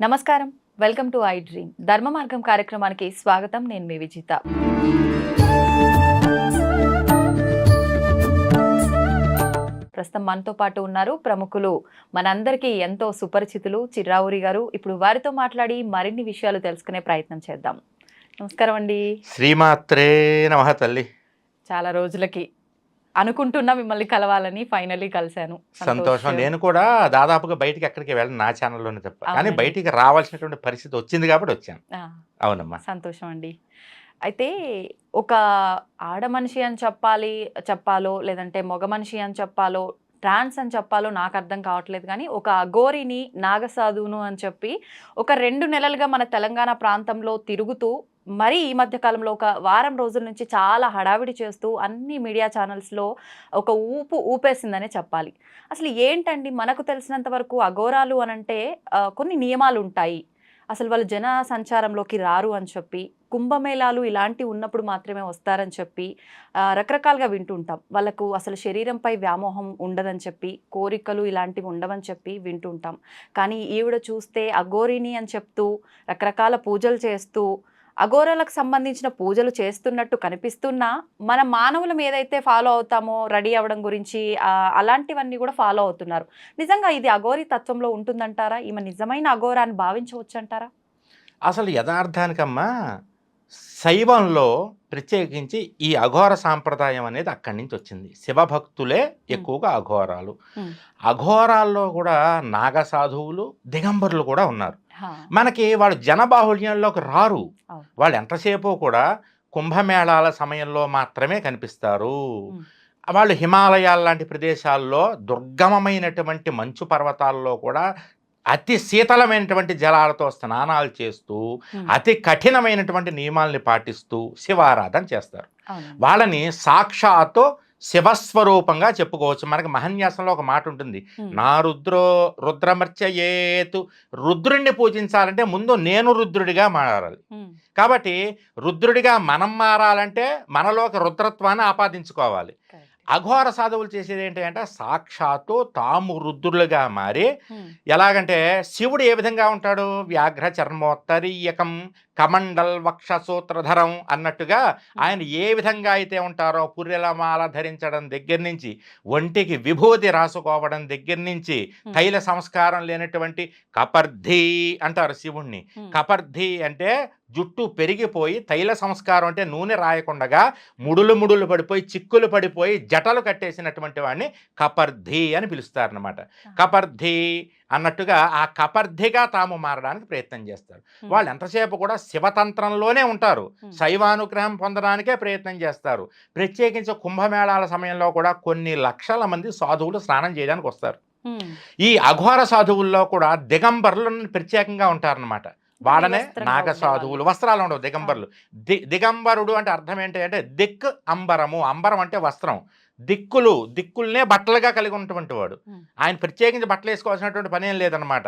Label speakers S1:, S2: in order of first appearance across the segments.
S1: నమస్కారం, welcome to I dream. ధర్మ మార్గం కార్యక్రమానికి స్వాగతం. నేను మీ విజిత. ప్రస్తుతం మనతో పాటు ఉన్నారు ప్రముఖులు, మనందరికీ ఎంతో సుపరిచితులు, చిర్రావూరి గారు. ఇప్పుడు వారితో మాట్లాడి మరిన్ని విషయాలు తెలుసుకునే ప్రయత్నం చేద్దాం. నమస్కారం అండి.
S2: శ్రీమాత్రే నమః తల్లి.
S1: చాలా రోజులకి అనుకుంటున్నా మిమ్మల్ని కలవాలని, ఫైనల్లీ కలిశాను.
S2: సంతోషం. నేను కూడా దాదాపుగా బయటికి ఎక్కడికి వెళ్ళను, నా ఛానల్లోనే తప్ప. కానీ బయటికి రావాల్సినటువంటి పరిస్థితి వచ్చింది కాబట్టి వచ్చాను. అవునమ్మా,
S1: సంతోషం అండి. అయితే ఒక ఆడ మనిషి అని చెప్పాలో లేదంటే మగ మనిషి అని చెప్పాలో, ట్రాన్స్ అని చెప్పాలో నాకు అర్థం కావట్లేదు. కానీ ఒక అఘోరిని, నాగసాధువును అని చెప్పి ఒక 2 నెలలుగా మన తెలంగాణ ప్రాంతంలో తిరుగుతూ, మరి ఈ మధ్య కాలంలో ఒక వారం రోజుల నుంచి చాలా హడావిడి చేస్తూ అన్ని మీడియా ఛానల్స్లో ఒక ఊపేసిందనే చెప్పాలి. అసలు ఏంటండి, మనకు తెలిసినంత వరకు అఘోరాలు అనంటే కొన్ని నియమాలు ఉంటాయి. అసలు వాళ్ళు జన సంచారంలోకి రారు అని చెప్పి, కుంభమేళాలు ఇలాంటివి ఉన్నప్పుడు మాత్రమే వస్తారని చెప్పి రకరకాలుగా వింటుంటాం. వాళ్ళకు అసలు శరీరంపై వ్యామోహం ఉండదని చెప్పి, కోరికలు ఇలాంటివి ఉండవని చెప్పి వింటుంటాం. కానీ ఈవిడ చూస్తే అఘోరిని అని చెప్తూ రకరకాల పూజలు చేస్తూ, అఘోరాలకు సంబంధించిన పూజలు చేస్తున్నట్టు కనిపిస్తున్నా, మన మానవులం ఏదైతే ఫాలో అవుతామో రెడీ అవ్వడం గురించి అలాంటివన్నీ కూడా ఫాలో అవుతున్నారు. నిజంగా ఇది అఘోరి తత్వంలో ఉంటుందంటారా? ఈమె నిజమైన అఘోరా అని భావించవచ్చు అంటారా?
S2: అసలు యథార్థానికమ్మా శైవంలో ప్రత్యేకించి ఈ అఘోర సాంప్రదాయం అనేది అక్కడి నుంచి వచ్చింది. శివభక్తులే ఎక్కువగా అఘోరాలు. అఘోరాల్లో కూడా నాగసాధువులు, దిగంబరులు కూడా ఉన్నారు. మనకి వాళ్ళు జనబాహుళ్యంలోకి రారు. వాళ్ళు ఎంతసేపు కూడా కుంభమేళాల సమయంలో మాత్రమే కనిపిస్తారు. వాళ్ళు హిమాలయాల లాంటి ప్రదేశాల్లో, దుర్గమమైనటువంటి మంచు పర్వతాల్లో కూడా అతి శీతలమైనటువంటి జలాలతో స్నానాలు చేస్తూ, అతి కఠినమైనటువంటి నియమాల్ని పాటిస్తూ శివారాధన చేస్తారు. వాళ్ళని సాక్షాత్తు శివస్వరూపంగా చెప్పుకోవచ్చు. మనకి మహన్యాసంలో ఒక మాట ఉంటుంది, నా రుద్రమర్చయేతు. రుద్రుడిని పూజించాలంటే ముందు నేను రుద్రుడిగా మారాలి. కాబట్టి రుద్రుడిగా మనం మారాలంటే మనలోకి రుద్రత్వాన్ని ఆపాదించుకోవాలి. అఘోర సాధువులు చేసేది ఏంటి అంటే సాక్షాత్తు తాము రుద్రులుగా మారి, ఎలాగంటే శివుడు ఏ విధంగా ఉంటాడు, వ్యాఘ్ర చర్మోత్తరీయకం కమండల్ వక్షసూత్రధరం అన్నట్టుగా ఆయన ఏ విధంగా అయితే ఉంటారో, పుర్రెలమాల ధరించడం దగ్గర నుంచి, ఒంటికి విభూతి రాసుకోవడం దగ్గర నుంచి, తైల సంస్కారం లేనటువంటి కపర్ధి అంటారు శివుణ్ణి. కపర్ధి అంటే జుట్టు పెరిగిపోయి, తైల సంస్కారం అంటే నూనె రాయకుండగా ముడులు పడిపోయి, చిక్కులు పడిపోయి, జటలు కట్టేసినటువంటి వాడిని కపర్ధి అని పిలుస్తారనమాట. కపర్ధి అన్నట్టుగా ఆ కపర్ధిగా తాము మారడానికి ప్రయత్నం చేస్తారు. వాళ్ళు ఎంతసేపు కూడా శివతంత్రంలోనే ఉంటారు, శైవానుగ్రహం పొందడానికే ప్రయత్నం చేస్తారు. ప్రత్యేకించి కుంభమేళాల సమయంలో కూడా కొన్ని లక్షల మంది సాధువులు స్నానం చేయడానికి వస్తారు. ఈ అఘోర సాధువుల్లో కూడా దిగంబరులను ప్రత్యేకంగా ఉంటారనమాట. వాళ్ళనే నాగ సాధువులు. వస్త్రాలు ఉండవు దిగంబరులు. దిగంబరుడు అంటే అర్థం ఏంటి అంటే దిక్ అంబరము. అంబరం అంటే వస్త్రం. దిక్కుల్నే బట్టలుగా కలిగి ఉన్నటువంటి వాడు. ఆయన ప్రత్యేకించి బట్టలు వేసుకోవాల్సినటువంటి పని ఏం లేదనమాట.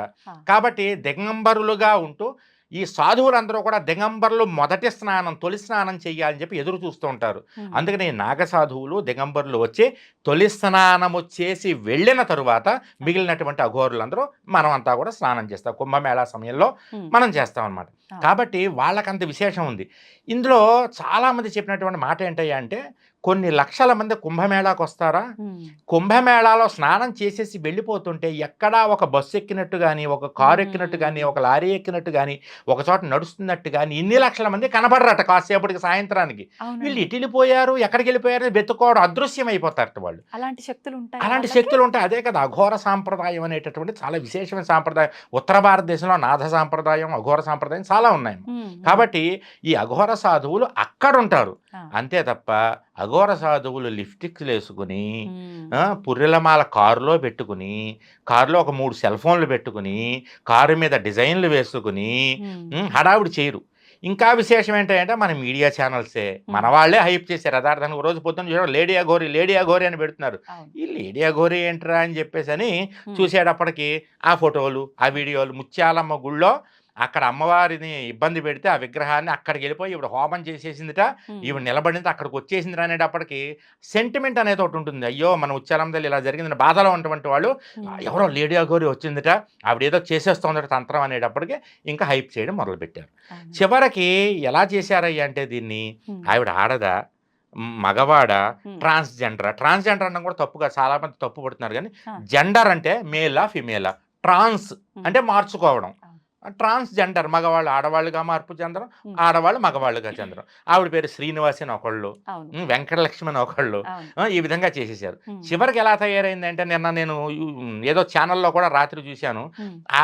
S2: కాబట్టి దిగంబరులుగా ఉంటూ ఈ సాధువులందరూ కూడా దిగంబరులు మొదటి స్నానం, తొలి స్నానం చెయ్యాలని చెప్పి ఎదురు చూస్తూ ఉంటారు. అందుకని నాగసాధువులు, దిగంబరులు వచ్చి తొలి స్నానము చేసి వెళ్ళిన తరువాత మిగిలినటువంటి అఘోరులందరూ మనమంతా కూడా స్నానం చేస్తాం. కుంభమేళా సమయంలో మనం చేస్తాం అన్నమాట. కాబట్టి వాళ్ళకంత విశేషం ఉంది. ఇందులో చాలామంది చెప్పినటువంటి మాట ఏంటయ్యా అంటే, కొన్ని లక్షల మంది కుంభమేళాకు వస్తారా, కుంభమేళాలో స్నానం చేసేసి వెళ్ళిపోతుంటే ఎక్కడా ఒక బస్సు ఎక్కినట్టు కానీ, ఒక కారు ఎక్కినట్టు కానీ, ఒక లారీ ఎక్కినట్టు కానీ, ఒక చోట నడుస్తున్నట్టు కానీ ఇన్ని లక్షల మంది కనబడరట. కాసేపటికి సాయంత్రానికి వీళ్ళు ఎటు వెళ్ళిపోయారు, ఎక్కడికి వెళ్ళిపోయారు వెతుక్కోవడం, అదృశ్యం అయిపోతారట వాళ్ళు. అలాంటి శక్తులు ఉంటాయి. అదే కదా అఘోర సాంప్రదాయం అనేటటువంటి చాలా విశేషమైన సాంప్రదాయం. ఉత్తర భారతదేశంలో నాథ సాంప్రదాయం, అఘోర సాంప్రదాయం చాలా ఉన్నాయి. కాబట్టి ఈ అఘోర సాధువులు అక్కడ ఉంటారు అంతే తప్ప, అఘోర సాధువులు లిప్స్టిక్స్ వేసుకుని, పుర్రెలమాల కారులో పెట్టుకుని, కారులో ఒక 3 సెల్ ఫోన్లు పెట్టుకుని, కారు మీద డిజైన్లు వేసుకుని హడావుడి చేయరు. ఇంకా విశేషం ఏంటంటే మన మీడియా ఛానల్సే మన వాళ్ళే హైప్ చేశారు. యథార్థంగా రోజు పొద్దున్న చూడడం లేడీ అఘోరి అని పెడుతున్నారు. ఈ లేడీ అఘోరి ఏంట్రా అని చెప్పేసి అని చూసేటప్పటికి ఆ ఫోటోలు, ఆ వీడియోలు, ముత్యాలమ్మ గుళ్ళో అక్కడ అమ్మవారిని ఇబ్బంది పెడితే ఆ విగ్రహాన్ని అక్కడికి వెళ్ళిపోయి ఇప్పుడు హోమం చేసేసిందిట, ఈవిడ నిలబడింది అక్కడికి వచ్చేసింది అనేటప్పటికి సెంటిమెంట్ అనేది ఒకటి ఉంటుంది. అయ్యో మన ఉచ్చారంలో ఇలా జరిగింది బాధలో ఉన్నటువంటి వాళ్ళు ఎవరో లేడీ అఘోరి వచ్చిందిట, ఆవిడ ఏదో చేసేస్తుందట తంత్రం అనేటప్పటికి ఇంకా హైప్ చేయడం మొదలుపెట్టారు. చివరికి ఎలా చేశారయ్యా అంటే దీన్ని ఆవిడ ఆడదా మగవాడ ట్రాన్స్జెండర్ అనడం కూడా తప్పుగా చాలా మంది తప్పు పడుతున్నారు. కానీ జెండర్ అంటే మేలా ఫిమేలా, ట్రాన్స్ అంటే మార్చుకోవడం, ట్రాన్స్జెండర్ మగవాళ్ళు ఆడవాళ్ళుగా మార్పు చెందడం, ఆడవాళ్ళు మగవాళ్ళుగా చెందడం. ఆవిడ పేరు శ్రీనివాస్ అని ఒకళ్ళు, వెంకటలక్ష్మి అని ఒకళ్ళు, ఈ విధంగా చేసేసారు. చివరికి ఎలా తయారైందంటే నిన్న నేను ఏదో ఛానల్లో కూడా రాత్రి చూశాను,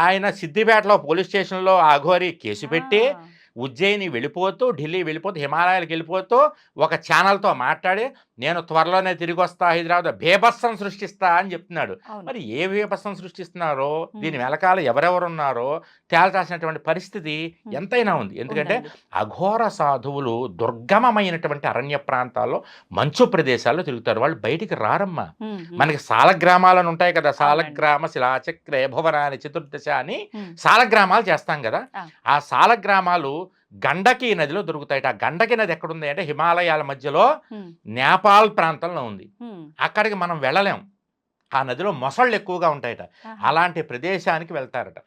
S2: ఆయన సిద్దిపేటలో పోలీస్ స్టేషన్లో అఘోరి కేసు పెట్టి ఉజ్జయిని వెళ్ళిపోతూ ఢిల్లీ వెళ్ళిపోతూ హిమాలయాలకు వెళ్ళిపోతూ ఒక ఛానల్తో మాట్లాడి నేను త్వరలోనే తిరిగి వస్తా హైదరాబాద్ బీభత్సం సృష్టిస్తా అని చెప్తున్నాడు. మరి ఏ బీభత్సం సృష్టిస్తున్నారో దీని వెనకాల ఎవరెవరు ఉన్నారో తేల్చాల్సినటువంటి పరిస్థితి ఎంతైనా ఉంది. ఎందుకంటే అఘోర సాధువులు దుర్గమమైనటువంటి అరణ్య ప్రాంతాల్లో మంచు ప్రదేశాల్లో తిరుగుతారు. వాళ్ళు బయటికి రారమ్మా. మనకి సాలగ్రామాలను ఉంటాయి కదా, సాలగ్రామ శిలాచక్రే భువనాని చతుర్దశ అని సాలగ్రామాలు చేస్తాం కదా. ఆ సాలగ్రామాలు గండకీ నదిలో దొరుకుతాయి. ఆ గండకీ నది ఎక్కడుంది అంటే హిమాలయాల మధ్యలో నేపాల్ ప్రాంతంలో ఉంది. అక్కడికి మనం వెళ్ళలేం, ఆ నదిలో మొసళ్ళు ఎక్కువగా ఉంటాయట. అలాంటి ప్రదేశానికి వెళ్తారట.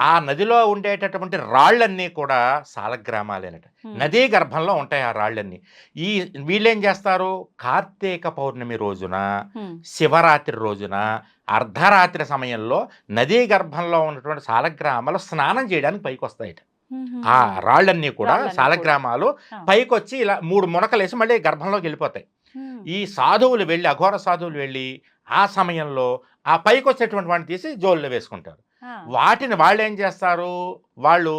S2: ఆ నదిలో ఉండేటటువంటి రాళ్ళన్నీ కూడా సాలగ్రామాలేనట. నదీ గర్భంలో ఉంటాయి ఆ రాళ్ళన్నీ. వీళ్ళేం చేస్తారు, కార్తీక పౌర్ణమి రోజున శివరాత్రి రోజున అర్ధరాత్రి సమయంలో నదీ గర్భంలో ఉన్నటువంటి సాలగ్రామాలు స్నానం చేయడానికి పైకి వస్తాయట. ఆ రాళ్ళన్నీ కూడా సాలగ్రామాలు పైకొచ్చి ఇలా 3 మునకలేసి మళ్ళీ గర్భంలోకి వెళ్ళిపోతాయి. ఈ సాధువులు వెళ్ళి అఘోర సాధువులు వెళ్ళి ఆ సమయంలో ఆ పైకి వచ్చేటువంటి వాటిని తీసి జోల్లో వేసుకుంటారు. వాటిని వాళ్ళు ఏం చేస్తారు, వాళ్ళు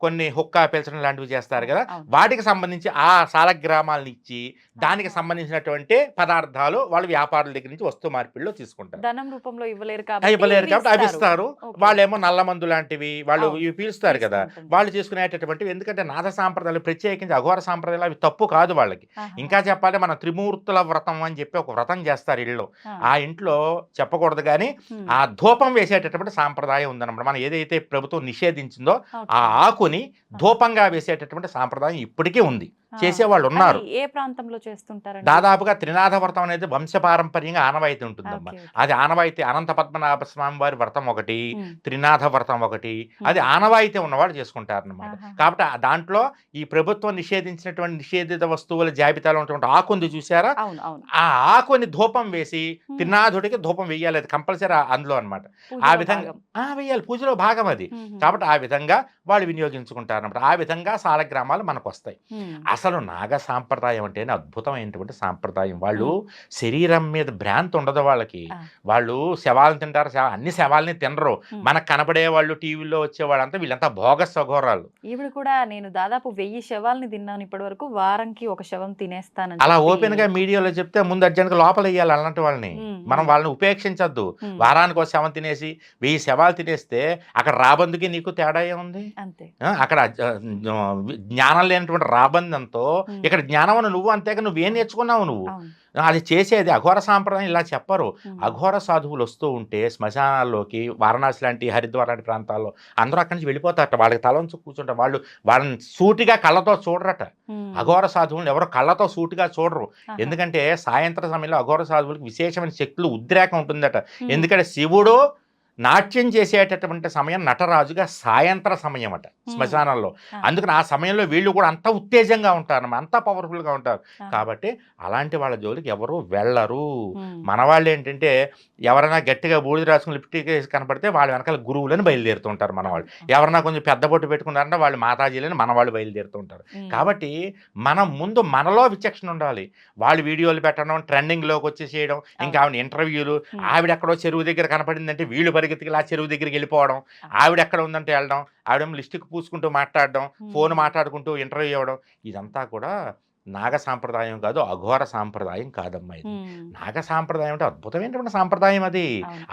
S2: కొన్ని హుక్కా పీల్చడం లాంటివి చేస్తారు కదా, వాటికి సంబంధించి ఆ సాలగ్రామాలను ఇచ్చి దానికి సంబంధించినటువంటి పదార్థాలు వాళ్ళు వ్యాపారుల దగ్గర నుంచి వస్తు మార్పిడిలో తీసుకుంటారు.
S1: ధనం రూపంలో ఇవ్వలేరు
S2: కాబట్టి అవి ఇస్తారు. వాళ్ళేమో నల్ల మందు లాంటివి వాళ్ళు ఇవి పీలుస్తారు కదా, వాళ్ళు చేసుకునేటటువంటివి. ఎందుకంటే నాథ సాంప్రదాయాలు ప్రత్యేకించి అఘోర సాంప్రదాయాలు అవి తప్పు కాదు వాళ్ళకి. ఇంకా చెప్పాలి, మన త్రిమూర్తుల వ్రతం అని చెప్పి ఒక వ్రతం చేస్తారు ఇళ్ళు. ఆ ఇంట్లో చెప్పకూడదు కానీ ఆ ధూపం వేసేటటువంటి సాంప్రదాయం ఉందన్నమాట. మనం ఏదైతే ప్రభుత్వం నిషేధించిందో ఆ ఆకుని ధూపంగా వేసేటటువంటి సాంప్రదాయం ఇప్పటికీ ఉంది, చేసేవాళ్ళు ఉన్నారు.
S1: ఏ ప్రాంతంలో చేస్తుంటారు?
S2: దాదాపుగా త్రినాథ వ్రతం అనేది వంశపారంపర్యంగా ఆనవాయితీ ఉంటుందమ్మా. అది ఆనవాయితీ అనంత పద్మనాభ స్వామి వారి వ్రతం ఒకటి, త్రినాథ వ్రతం ఒకటి, అది ఆనవాయితీ ఉన్నవాళ్ళు చేసుకుంటారు అన్నమాట. కాబట్టి దాంట్లో ఈ ప్రభుత్వం నిషేధించినటువంటి నిషేధిత వస్తువుల జాబితాలో ఉన్నటువంటి ఆకుంది చూసారా, ఆ ఆకుని ధూపం వేసి త్రినాథుడికి ధూపం వేయాలి, అది కంపల్సరీ అందులో అనమాట. ఆ విధంగా వేయాలి, పూజలో భాగం అది. కాబట్టి ఆ విధంగా వాళ్ళు వినియోగించుకుంటారు అన్నమాట. ఆ విధంగా సాలగ్రామాలు మనకు వస్తాయి. అసలు నాగ సాంప్రదాయం అంటేనే అద్భుతమైనటువంటి సాంప్రదాయం. వాళ్ళు శరీరం మీద భ్రాంతి ఉండదు వాళ్ళకి. వాళ్ళు శవాలను తింటారు, అన్ని శవాలని తినరు. మనకు కనపడే వాళ్ళు టీవీలో వచ్చేవాళ్ళంతా వీళ్ళంతా భోగస్ అఘోరాలు.
S1: ఈవిడ కూడా నేను దాదాపు 1000 శవాలని తిన్నాను ఇప్పటి వరకు, వారంకి ఒక శవం తినేస్తాను
S2: అలా ఓపెన్ గా మీడియాలో చెప్తే ముందు అర్జెంట్ గా లోపల వేయాలి అలాంటి వాళ్ళని. మనం వాళ్ళని ఉపేక్షించద్దు. వారానికి ఒక శవం తినేసి 1000 శవాలు తినేస్తే అక్కడ రాబందుకి నీకు తేడా ఏముంది? అక్కడ జ్ఞానం లేనటువంటి రాబందంతో ఇక్కడ జ్ఞానం అని నువ్వు, అంతేగా నువ్వేం నేర్చుకున్నావు నువ్వు? అది చేసేది అఘోర సాంప్రదాయం ఇలా చెప్పరు. అఘోర సాధువులు వస్తూ ఉంటే శ్మశానాల్లోకి, వారణాసి లాంటి హరిద్వార్ లాంటి ప్రాంతాల్లో అందరూ అక్కడి నుంచి వెళ్ళిపోతారట. వాళ్ళకి తలంచు కూర్చుంటారు. వాళ్ళని సూటిగా కళ్ళతో చూడరట. అఘోర సాధువులను ఎవరో కళ్ళతో సూటిగా చూడరు. ఎందుకంటే సాయంత్రం సమయంలో అఘోర సాధువులకు విశేషమైన శక్తులు ఉద్రేకం ఉంటుందట. ఎందుకంటే శివుడు నాట్యం చేసేటటువంటి సమయం నటరాజుగా సాయంత్ర సమయం అట శ్మశానంలో. అందుకని ఆ సమయంలో వీళ్ళు కూడా అంత ఉత్తేజంగా ఉంటారు, అంత పవర్ఫుల్గా ఉంటారు. కాబట్టి అలాంటి వాళ్ళ జోలికి ఎవరు వెళ్ళరు. మన వాళ్ళు ఏంటంటే ఎవరైనా గట్టిగా బూడిద రాసుకుని లిప్టిక్ కనపడితే వాళ్ళ వెనకాల గురువులని బయలుదేరుతుంటారు మన వాళ్ళు. ఎవరైనా కొంచెం పెద్ద బొట్టు పెట్టుకున్నారంటే వాళ్ళు మాతాజీలని మన వాళ్ళు బయలుదేరుతుంటారు. కాబట్టి మనం ముందు మనలో విచక్షణ ఉండాలి. వాళ్ళు వీడియోలు పెట్టడం, ట్రెండింగ్లోకి వచ్చి చేయడం, ఇంకా ఆవిడ ఇంటర్వ్యూలు, ఆవిడ ఎక్కడో చెరువు దగ్గర కనపడిందంటే వీళ్ళు పరిగెత్తికి ఆ చెరువు దగ్గరికి వెళ్ళిపోవడం, ఆవిడ ఎక్కడ ఉందంటే వెళ్ళడం, ఆవిడ లిస్టుకి పూసుకుంటూ మాట్లాడడం, ఫోన్ మాట్లాడుకుంటూ ఇంటర్వ్యూ ఇవ్వడం, ఇదంతా కూడా నాగ సాంప్రదాయం కాదు, అఘోర సాంప్రదాయం కాదమ్మా. ఇది నాగ సాంప్రదాయం అంటే అద్భుతమైనటువంటి సాంప్రదాయం.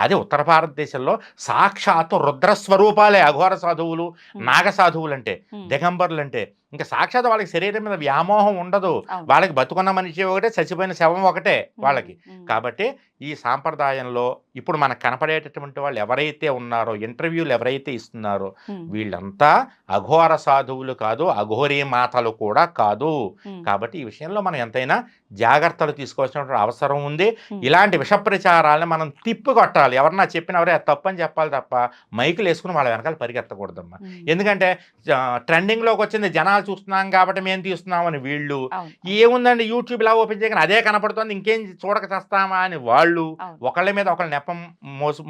S2: అది ఉత్తర భారతదేశంలో సాక్షాత్తు రుద్రస్వరూపాలే అఘోర సాధువులు, నాగ సాధువులు అంటే, దిగంబరులు అంటే. ఇంకా సాక్షాత్ వాళ్ళకి శరీరం మీద వ్యామోహం ఉండదు. వాళ్ళకి బతుకున్న మనిషి ఒకటే, చచ్చిపోయిన శవం ఒకటే వాళ్ళకి. కాబట్టి ఈ సాంప్రదాయంలో ఇప్పుడు మనకు కనపడేటటువంటి వాళ్ళు ఎవరైతే ఉన్నారో, ఇంటర్వ్యూలు ఎవరైతే ఇస్తున్నారో వీళ్ళంతా అఘోర సాధువులు కాదు, అఘోరీ మాతలు కూడా కాదు. కాబట్టి ఈ విషయంలో మనం ఎంతైనా జాగ్రత్తలు తీసుకోవాల్సిన అవసరం ఉంది. ఇలాంటి విష ప్రచారాలను మనం తిప్పి కొట్టాలి. ఎవరన్నా చెప్పిన ఎవరే తప్పని చెప్పాలి తప్ప మైకులు వేసుకుని వాళ్ళ వెనకాల పరిగెత్తకూడదమ్మా. ఎందుకంటే ట్రెండింగ్లోకి వచ్చింది, జనాలు చూస్తున్నాం కాబట్టి మేము తీస్తున్నామని వీళ్ళు, ఏముందండి యూట్యూబ్ ఇలా ఓపెన్ చేయగానే అదే కనపడుతుంది, ఇంకేం చూడక చేస్తామా అని వాళ్ళు ఒకళ్ళ మీద ఒకళ్ళ నెపం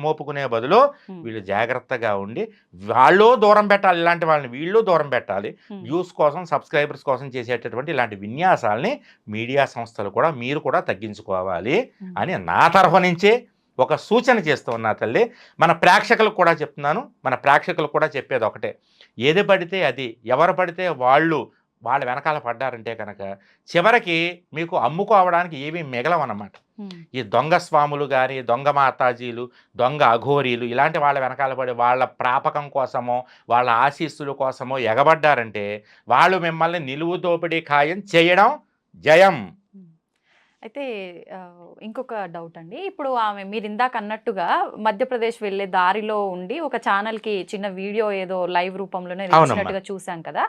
S2: మోపుకునే బదులు వీళ్ళు జాగ్రత్తగా ఉండి వాళ్ళు దూరం పెట్టాలి, ఇలాంటి వాళ్ళని వీళ్ళు దూరం పెట్టాలి. వ్యూస్ కోసం, సబ్స్క్రైబర్స్ కోసం చేసేటటువంటి ఇలాంటి విన్యాసాలని మీడియా సంస్థలు కూడా మీరు కూడా తగ్గించుకోవాలి అని నా తరఫు నుంచి ఒక సూచన చేస్తూ ఉన్నా తల్లి. మన ప్రేక్షకులకు కూడా చెప్తున్నాను, మన ప్రేక్షకులకు కూడా చెప్పేది ఒకటే, ఏది పడితే అది, ఎవరు పడితే వాళ్ళ వెనకాల పడ్డారంటే కనుక చివరికి మీకు అమ్ముకోవడానికి ఏమీ మిగలవన్నమాట. ఈ దొంగ స్వాములు కానీ, దొంగ మాతాజీలు, దొంగ అఘోరీలు ఇలాంటి వాళ్ళ వెనకాల పడి వాళ్ళ ప్రాపకం కోసమో, వాళ్ళ ఆశీస్సుల కోసమో ఎగబడ్డారంటే వాళ్ళు మిమ్మల్ని నిలువు దోపిడీ ఖాయం చేయడం జయం.
S1: అయితే ఇంకొక డౌట్ అండి, ఇప్పుడు ఆమె మీరు ఇందాక అన్నట్టుగా మధ్యప్రదేశ్ వెళ్ళే దారిలో ఉండి ఒక ఛానల్కి చిన్న వీడియో ఏదో లైవ్ రూపంలోనే ఇచ్చినట్టుగా చూసాం కదా,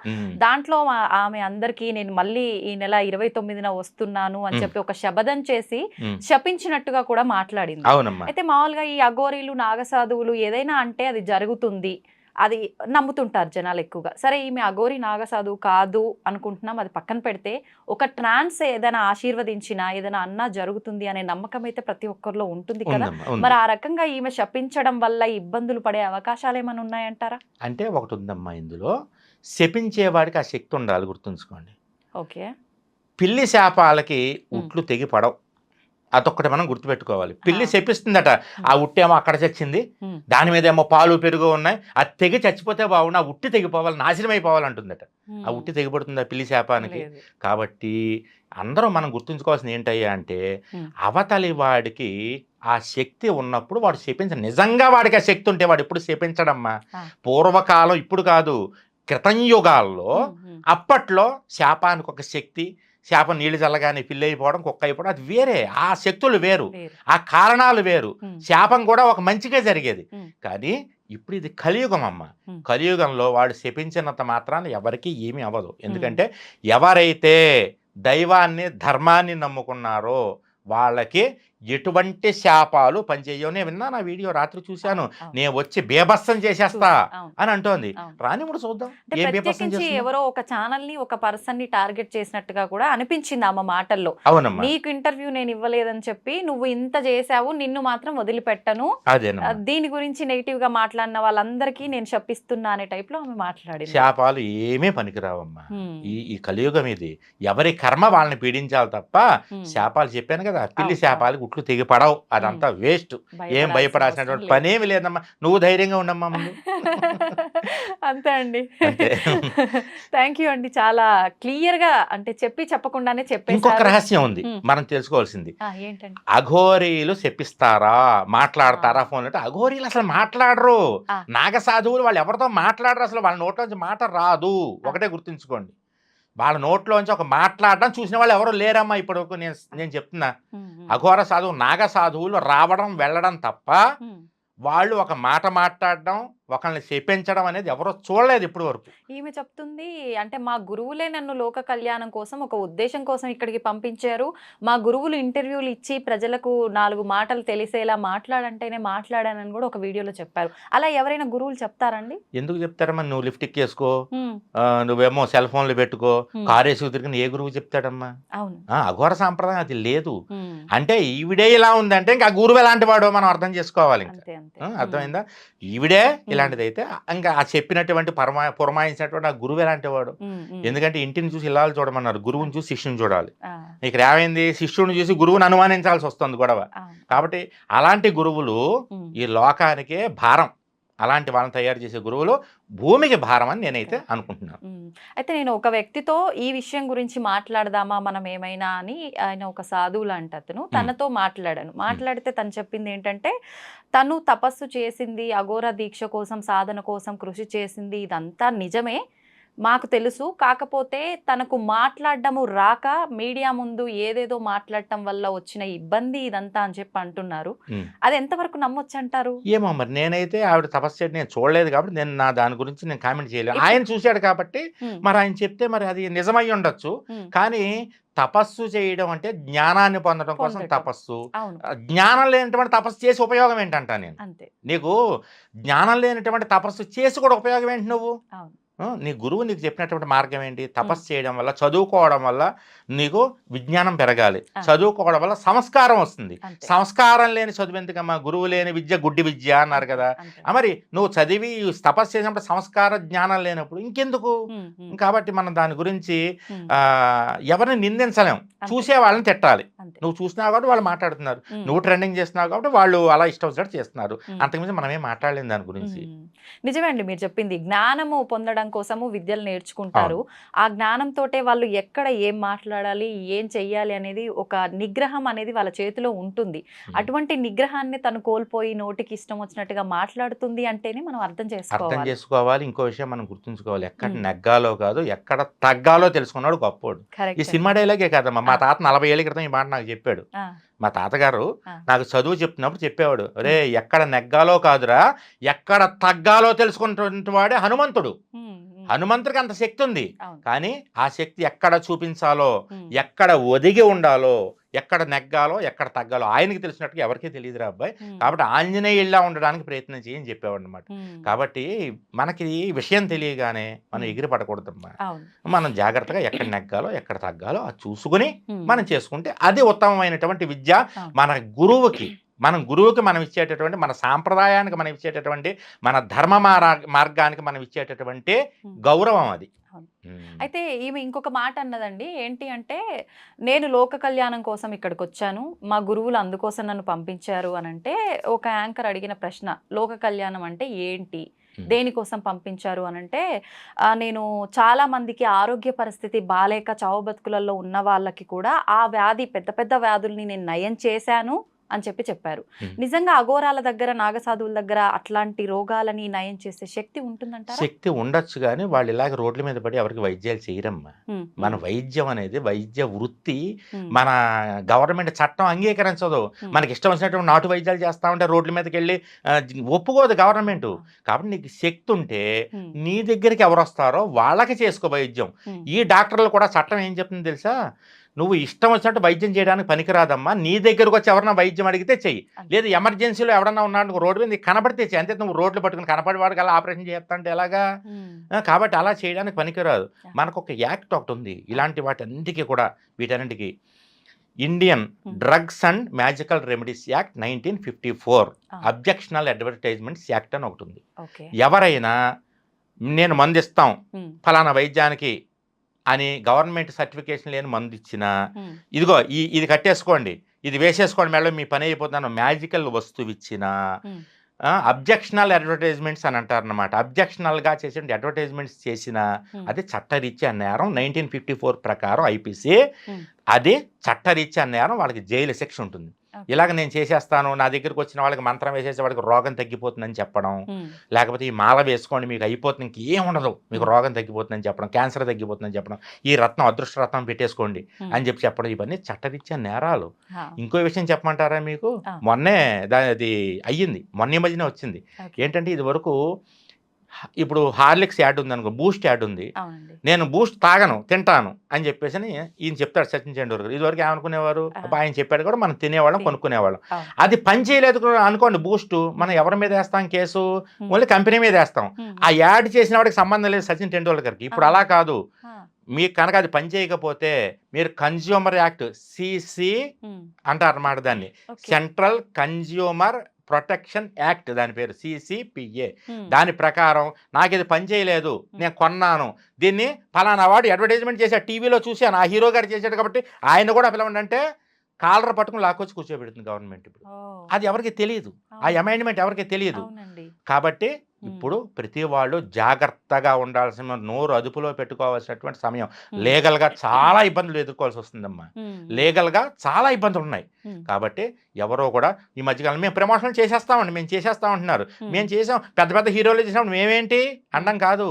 S1: దాంట్లో ఆమె అందరికీ నేను మళ్ళీ ఈ నెల 29న వస్తున్నాను అని చెప్పి ఒక శపథం చేసి శపించినట్టుగా కూడా మాట్లాడింది. అయితే మామూలుగా ఈ అఘోరీలు, నాగసాధువులు ఏదైనా అంటే అది జరుగుతుంది, అది నమ్ముతుంటారు జనాలు ఎక్కువగా. సరే ఈమె అఘోరి నాగసాధువు కాదు అనుకుంటున్నాం, అది పక్కన పెడితే ఒక ట్రాన్స్ ఏదైనా ఆశీర్వదించినా ఏదైనా అన్నా జరుగుతుంది అనే నమ్మకం అయితే ప్రతి ఒక్కరిలో ఉంటుంది కదా. మరి ఆ రకంగా ఈమె శపించడం వల్ల ఇబ్బందులు పడే అవకాశాలు ఏమైనా ఉన్నాయంటారా?
S2: అంటే ఒకటి ఉందమ్మా, ఇందులో శపించేవాడికి ఆ శక్తి ఉండాలి, గుర్తుంచుకోండి.
S1: ఓకే,
S2: పిల్లి శాపాలకి ఉట్లు తెగి పడవు, అదొక్కటి మనం గుర్తుపెట్టుకోవాలి. పిల్లి శపిస్తుందట, ఆ ఉట్టేమో అక్కడ చచ్చింది, దాని మీద ఏమో పాలు పెరుగు ఉన్నాయి, అది తెగి చచ్చిపోతే బాగుండు, ఆ ఉట్టి తెగిపోవాలి, నాశనం అయిపోవాలంటుందట. ఆ ఉట్టి తెగిపడుతుంది ఆ పిల్లి శాపానికి. కాబట్టి అందరూ మనం గుర్తుంచుకోవాల్సింది ఏంటయ్యా అంటే, అవతలి వాడికి ఆ శక్తి ఉన్నప్పుడు వాడు శపించ, నిజంగా వాడికి ఆ శక్తి ఉంటే వాడు ఎప్పుడు శపించడమ్మా. పూర్వకాలం, ఇప్పుడు కాదు, క్రితంయుగాల్లో అప్పట్లో శాపానికి ఒక శక్తి, శాపం నీళ్ళు చల్లగానే పిల్లి అయిపోవడం, కుక్క అయిపోవడం, అది వేరే, ఆ శక్తులు వేరు, ఆ కారణాలు వేరు. శాపం కూడా ఒక మంచిగా జరిగేది. కానీ ఇప్పుడు ఇది కలియుగం అమ్మ. కలియుగంలో వాడు శపించినంత మాత్రాన ఎవరికి ఏమీ అవ్వదు. ఎందుకంటే ఎవరైతే దైవాన్ని, ధర్మాన్ని నమ్ముకున్నారో వాళ్ళకి ఎటువంటి శాపాలు పనిచేయవు. నేను విన్నా, నా వీడియో రాత్రి చూశాను, నేను వచ్చి బేభత్సం చేసేస్తా అని అంటోంది. రానిప్పుడు చూద్దాం ఏ బేభత్సం చేస్తుందో.
S1: ఎవరో ఒక ఛానల్ ని, ఒక పర్సన్ ని టార్గెట్ చేసినట్టుగా కూడా అనిపించింది ఆమె మాటల్లో.
S2: అవునమ్మా,
S1: నీకు ఇంటర్వ్యూ నేను ఇవ్వలేదని చెప్పి నువ్వు ఇంత చేసావు, నిన్ను మాత్రం వదిలిపెట్టను, దీని గురించి నెగిటివ్ గా మాట్లాడిన వాళ్ళందరికీ నేను శపిస్తున్నా అనే టైప్ లో ఆమె మాట్లాడింది.
S2: శాపాలు ఏమీ పనికిరావమ్మా. ఈ కలియుగం ఇది, ఎవరి కర్మ వాళ్ళని పీడించాలి తప్ప శాపాలు చెప్పాను కదా, పిల్లి శాపాలు ఉట్లు తెగి పడవు, అదంతా వేస్ట్. ఏం భయపడాల్సినటువంటి పనేమి లేదమ్మా, నువ్వు ధైర్యంగా ఉండమ్మా ముందు.
S1: అంతే అండి. థ్యాంక్ యూ అండి, చాలా క్లియర్ గా అంటే చెప్పకుండానే చెప్పేసి.
S2: ఇంకొక రహస్యం ఉంది మనం తెలుసుకోవాల్సింది.
S1: ఏంటండి?
S2: అఘోరీలు చెప్పిస్తారా, మాట్లాడతారా ఫోన్ అంటే? అఘోరీలు అసలు మాట్లాడరు. నాగసాధువులు వాళ్ళు ఎవరితో మాట్లాడరు, అసలు వాళ్ళ నోట్లోంచి మాట రాదు. ఒకటే గుర్తుంచుకోండి, వాళ్ళ నోట్లోంచి ఒక మాట్లాడడం చూసిన వాళ్ళు ఎవరు లేరమ్మా ఇప్పుడు. నేను చెప్తున్నా, అఘోర సాధువు, నాగ సాధువులు రావడం వెళ్ళడం తప్ప వాళ్ళు ఒక మాట మాట్లాడడం, ఒకళ్ళని శపించడం అనేది ఎవరో చూడలేదు ఇప్పటి వరకు.
S1: ఈమె చెప్తుంది అంటే మా గురువులే నన్ను లోక కళ్యాణం కోసం, ఒక ఉద్దేశం కోసం ఇక్కడికి పంపించారు, మా గురువులు ఇంటర్వ్యూలు ఇచ్చి ప్రజలకు 4 మాటలు తెలిసేలా మాట్లాడంటేనే మాట్లాడానని కూడా ఒక వీడియోలో చెప్పారు. అలా ఎవరైనా గురువులు చెప్తారండి?
S2: ఎందుకు చెప్తారమ్మా? నువ్వు లిఫ్ట్ ఎక్కేసుకో, నువ్వేమో సెల్ ఫోన్లు పెట్టుకో, కారేసి తిరిగిన ఏ గురువు చెప్తాడమ్మా?
S1: అవును,
S2: అఘోర సాంప్రదాయం అది లేదు. అంటే ఈవిడే ఇలా ఉందంటే ఇంకా గురువు ఎలాంటి వాడో మనం అర్థం చేసుకోవాలి. అర్థమైందా? ఈవిడే ఇలాంటిదైతే ఇంకా ఆ చెప్పినటువంటి పురమాయించినటువంటి ఆ గురువు ఎలాంటి వాడు? ఎందుకంటే ఇంటిని చూసి ఇల్లాలు చూడమన్నారు, గురువుని చూసి శిష్యుని చూడాలి. ఇక్కడ ఏమైంది, శిష్యుని చూసి గురువుని అనుమానించాల్సి వస్తుంది గొడవ. కాబట్టి అలాంటి గురువులు ఈ లోకానికే భారం. అలాంటి వాళ్ళని తయారు చేసే గురువులు భూమికి భారం అని నేనైతే అనుకుంటున్నాను.
S1: అయితే నేను ఒక వ్యక్తితో ఈ విషయం గురించి మాట్లాడదామా మనం ఏమైనా అని, ఆయన ఒక సాధువు లాంటి అతను, తనతో మాట్లాడితే తను చెప్పింది ఏంటంటే, తను తపస్సు చేసింది, అఘోర దీక్ష కోసం, సాధన కోసం కృషి చేసింది, ఇదంతా నిజమే, మాకు తెలుసు. కాకపోతే తనకు మాట్లాడడము రాక మీడియా ముందు ఏదేదో మాట్లాడటం వల్ల వచ్చిన ఇబ్బంది ఇదంతా అని చెప్పి అంటున్నారు. అది ఎంతవరకు నమ్మొచ్చంటారు?
S2: ఏమో మరి నేనైతే ఆవిడ తపస్సు చేయడం నేను చూడలేదు కాబట్టి దాని గురించి నేను కామెంట్ చేయలేను.
S1: ఇప్పుడు
S2: ఆయన చూశాడు కాబట్టి
S1: హ్మ్.
S2: మరి ఆయన చెప్తే మరి అది నిజమై ఉండొచ్చు.
S1: హ్మ్.
S2: కానీ తపస్సు చేయడం అంటే జ్ఞానాన్ని పొందడం కోసం
S1: పొందటం.
S2: తపస్సు.
S1: అవును.
S2: జ్ఞానం లేనటువంటి తపస్సు చేసి ఉపయోగం ఏంటంటా నేను.
S1: అంతే.
S2: నీకు జ్ఞానం లేనటువంటి తపస్సు చేసి కూడా ఉపయోగం ఏంటి నువ్వు?
S1: అవును.
S2: నీ గురువు నీకు చెప్పినటువంటి మార్గం ఏంటి? తపస్సు చేయడం వల్ల, చదువుకోవడం వల్ల నీకు విజ్ఞానం పెరగాలి.
S1: ఆ.
S2: చదువుకోవడం వల్ల సంస్కారం వస్తుంది.
S1: అంతే.
S2: సంస్కారం లేని చదువు ఎందుకమ్మా? గురువు లేని విద్య గుడ్డి విద్య అన్నారు
S1: అంతే.
S2: కదా.
S1: అంతే.
S2: మరి నువ్వు చదివి తపస్సు చేసినప్పుడు సంస్కార జ్ఞానం లేనప్పుడు ఇంకెందుకు? కాబట్టి మనం దాని గురించి ఎవరిని నిందించలేం.
S1: అంతే.
S2: చూసే వాళ్ళని తిట్టాలి.
S1: అంతే.
S2: నువ్వు చూసినావు కాబట్టి వాళ్ళు మాట్లాడుతున్నారు, నువ్వు ట్రెండింగ్ చేస్తున్నావు కాబట్టి వాళ్ళు అలా ఇష్టం వచ్చినట్టు చేస్తున్నారు. అంతకుమించి మనం ఏం మాట్లాడలేం దాని గురించి.
S1: నిజమే అండి మీరు చెప్పింది. జ్ఞానము పొందడం కోసము విద్యలు నేర్చుకుంటారు. ఆ జ్ఞానంతోటే వాళ్ళు ఎక్కడ ఏం మాట్లాడాలి, ఏం చెయ్యాలి అనేది ఒక నిగ్రహం అనేది వాళ్ళ చేతిలో ఉంటుంది. అటువంటి నిగ్రహాన్ని తను కోల్పోయి నోటికి ఇష్టం వచ్చినట్టుగా మాట్లాడుతుంది అంటేనే మనం అర్థం
S2: అర్థం
S1: చేసుకోవాలి.
S2: చేసుకోవాలి. ఇంకో విషయం మనం గుర్తుంచుకోవాలి, ఎక్కడ నెగ్గాలో కాదు ఎక్కడ తగ్గాలో తెలుసుకున్నాడు గొప్పోడు. ఈ
S1: కరెక్ట్.
S2: సినిమా డైలాగే కదమ్మా, మా తాత 40 ఏళ్ళ క్రితం ఈ మాట నాకు చెప్పాడు. మా తాతగారు నాకు చదువు చెప్తున్నప్పుడు చెప్పేవాడు, రే ఎక్కడ నెగ్గాలో కాదురా ఎక్కడ తగ్గాలో తెలుసుకున్నటువంటి వాడే హనుమంతుడు. హనుమంతుడికి అంత శక్తి ఉంది,
S1: అవును.
S2: కానీ ఆ శక్తి ఎక్కడ చూపించాలో,
S1: ఉమ్.
S2: ఎక్కడ ఒదిగి ఉండాలో, ఎక్కడ నెగ్గాలో, ఎక్కడ తగ్గాలో ఆయనకి తెలిసినట్టుగా ఎవరికీ తెలియదురా అబ్బాయి.
S1: ఉమ్.
S2: కాబట్టి ఆంజనేయుల్లా ఉండడానికి ప్రయత్నం చేయని చెప్పేవాడు అనమాట.
S1: ఉమ్.
S2: కాబట్టి మనకి ఈ విషయం తెలియగానే మనం
S1: ఉమ్.
S2: ఎగిరి పడకూడదమ్మా.
S1: అవును.
S2: మనం జాగ్రత్తగా ఎక్కడ నెగ్గాలో ఎక్కడ తగ్గాలో అది చూసుకుని
S1: ఉమ్.
S2: మనం చేసుకుంటే అది ఉత్తమమైనటువంటి విద్య.
S1: అవును.
S2: మన గురువుకి మనం ఇచ్చేటటువంటి, మన సాంప్రదాయానికి మనం ఇచ్చేటటువంటి, మన ధర్మ మార్గానికి మనం ఇచ్చేటటువంటి
S1: ఉమ్.
S2: గౌరవం అది.
S1: అవును. అయితే ఈమె ఇంకొక మాట అన్నదండి. ఏంటి అంటే, నేను లోక కళ్యాణం కోసం ఇక్కడికి వచ్చాను, మా గురువులు అందుకోసం నన్ను పంపించారు అని అంటే, ఒక యాంకర్ అడిగిన ప్రశ్న, లోక కళ్యాణం అంటే ఏంటి, దేనికోసం పంపించారు అని అంటే, నేను చాలా మందికి ఆరోగ్య పరిస్థితి బాలేక చావు బతుకులలో ఉన్న వాళ్ళకి కూడా ఆ వ్యాధి పెద్ద పెద్ద వ్యాధుల్ని నేను నయం చేశాను అని చెప్పారు. నిజంగా అఘోరాల దగ్గర, నాగసాధువుల దగ్గర అట్లాంటి రోగాలని నయం చేసే శక్తి ఉంటుందంటారా?
S2: శక్తి ఉండొచ్చు, కానీ వాళ్ళు ఇలాగ రోడ్ల మీద పడి ఎవరికి వైద్యాలు చేయరమ్మా. మన వైద్యం అనేది, వైద్య వృత్తి మన గవర్నమెంట్ చట్టం అంగీకరించదు. మనకి ఇష్టం వచ్చినటువంటి నాటు వైద్యాలు చేస్తా ఉంటే రోడ్ల మీదకి వెళ్ళి ఒప్పుకోదు గవర్నమెంట్. కాబట్టి నీకు శక్తి ఉంటే నీ దగ్గరికి ఎవరు వస్తారో వాళ్ళకి చేసుకో వైద్యం. ఈ డాక్టర్లు కూడా చట్టం ఏం చెప్తుందో తెలుసా? నువ్వు ఇష్టం వచ్చినట్టు వైద్యం చేయడానికి పనికిరాదమ్మా, నీ దగ్గరకు వచ్చి ఎవరన్నా వైద్యం అడిగితే చెయ్యి, లేదు ఎమర్జెన్సీలో ఎవరన్నా ఉన్నాడు రోడ్డు మీద నీకు కనపడితే చెయ్యి. అంతే, నువ్వు రోడ్లు పట్టుకుని కనపడేవాడికి అలా ఆపరేషన్ చేస్తా అంటే ఎలాగా? కాబట్టి అలా చేయడానికి పనికిరాదు. మనకు ఒక యాక్ట్ ఒకటి ఉంది ఇలాంటి వాటన్నిటికీ కూడా, వీటన్నిటికీ Indian drugs and magical remedies act 1954, అబ్జెక్షనల్ advertisements act అని ఒకటి ఉంది. ఎవరైనా నేను మందు ఇస్తాం ఫలానా వైద్యానికి అని గవర్నమెంట్ సర్టిఫికేషన్ లేని మందు ఇచ్చినా, ఇదిగో ఇది కట్టేసుకోండి, ఇది వేసేసుకోండి మేడం మీ పని అయిపోతున్నాను, మ్యాజికల్ వస్తువు ఇచ్చినా, అబ్జెక్షనల్ అడ్వర్టైజ్మెంట్స్ అని అంటారు అన్నమాట. అబ్జెక్షనల్గా చేసే అడ్వర్టైజ్మెంట్స్ చేసిన అది చట్టరీత్యా నేరం. 1954 ప్రకారం ఐపీసీ అది చట్టరీత్యా నేరం, వాళ్ళకి జైలు శిక్ష ఉంటుంది. ఇలాగ నేను చేసేస్తాను, నా దగ్గరికి వచ్చిన వాళ్ళకి మంత్రం వేసేసే వాళ్ళకి రోగం తగ్గిపోతుందని చెప్పడం, లేకపోతే ఈ మాల వేసుకోండి మీకు అయిపోతుంది, ఇంకేం ఉండదు, మీకు రోగం తగ్గిపోతుందని చెప్పడం, క్యాన్సర్ తగ్గిపోతుందని చెప్పడం, ఈ రత్నం అదృష్ట రత్నం పెట్టేసుకోండి అని చెప్పడం, ఇవన్నీ చట్టరీత్యా నేరాలు. ఇంకో విషయం చెప్పమంటారా మీకు? మొన్నే అది అయ్యింది, మొన్న మధ్యనే వచ్చింది. ఏంటంటే ఇది వరకు ఇప్పుడు హార్లిక్స్ యాడ్ ఉంది అనుకో, బూస్ట్ యాడ్ ఉంది, నేను బూస్ట్ తాగను తింటాను అని చెప్పేసి ఈయన చెప్తాడు సచిన్ టెండూల్కర్. ఇదివరకు ఏమనుకునేవారు, ఆయన చెప్పాడు కూడా మనం తినేవాళ్ళం కొనుక్కునేవాళ్ళం. అది పని చేయలేదు అనుకోండి బూస్ట్, మనం ఎవరి మీద వేస్తాం కేసు? ఓన్లీ కంపెనీ మీద వేస్తాం. ఆ యాడ్ చేసిన వాడికి సంబంధం లేదు సచిన్ టెండూల్కర్కి. ఇప్పుడు అలా కాదు, మీకు కనుక అది పని చేయకపోతే మీరు కన్జ్యూమర్ యాక్ట్ సిసి అంటారు అన్నమాట, దాన్ని సెంట్రల్ కన్జ్యూమర్ ప్రొటెక్షన్ యాక్ట్, దాని పేరు CCPA. దాని ప్రకారం నాకు ఇది పని చేయలేదు, నేను కొన్నాను, దీన్ని ఫలానా వాడు అడ్వర్టైజ్మెంట్ చేశాడు, టీవీలో చూశాను, ఆ హీరో గారు చేశాడు కాబట్టి ఆయన కూడా పిలవండి అంటే కాలర్ పట్టుకుని లాక్కొచ్చి కూర్చోబెడుతుంది గవర్నమెంట్. ఇప్పుడు అది ఎవరికి తెలియదు, ఆ అమెండ్మెంట్ ఎవరికి తెలియదు. కాబట్టి ఇప్పుడు ప్రతి వాళ్ళు జాగ్రత్తగా ఉండాల్సిన, నోరు అదుపులో పెట్టుకోవాల్సినటువంటి సమయం. లీగల్గా చాలా ఇబ్బందులు ఎదుర్కోవాల్సి వస్తుందమ్మా. లీగల్గా చాలా ఇబ్బందులు ఉన్నాయి. కాబట్టి ఎవరో కూడా ఈ మధ్యకాలం మేము ప్రమోషన్లు చేసేస్తామండి, మేము చేసేస్తాం అంటున్నారు. మేము చేసాం, పెద్ద పెద్ద హీరోలు చేసినప్పుడు మేమేంటి అనడం కాదు.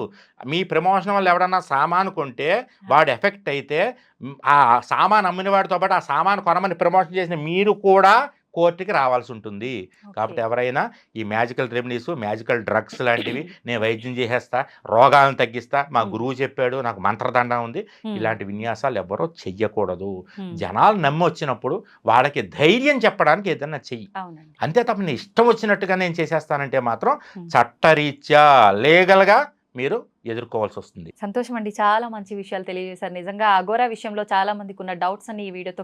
S2: మీ ప్రమోషన్ వల్ల ఎవడన్నా సామాను కొంటే వాడు ఎఫెక్ట్ అయితే ఆ సామాను అమ్మిన వాడితో పాటు ఆ సామాను కొనమని ప్రమోషన్ చేసిన మీరు కూడా కోర్టుకి రావాల్సి ఉంటుంది. కాబట్టి ఎవరైనా ఈ మ్యాజికల్ రెమెడీస్, మ్యాజికల్ డ్రగ్స్ లాంటివి నేను వైద్యం చేసేస్తా, రోగాలను తగ్గిస్తా, మా గురువు చెప్పాడు, నాకు మంత్రదండం ఉంది, ఇలాంటి విన్యాసాలు ఎవరో చెయ్యకూడదు. జనాలు నమ్మి వచ్చినప్పుడు వాళ్ళకి ధైర్యం చెప్పడానికి ఏదైనా చెయ్యి. అంతే తప్ప నీ ఇష్టం వచ్చినట్టుగా నేను చేసేస్తానంటే మాత్రం చట్టరీత్యా లీగల్గా మీరు ఎదుర్కోవాల్సి వస్తుంది.
S1: సంతోషం అండి, చాలా మంచి విషయాలు తెలియజేశారు. నిజంగా అఘోరా విషయంలో చాలా మందికి ఉన్న డౌట్స్ అన్ని ఈ వీడియోతో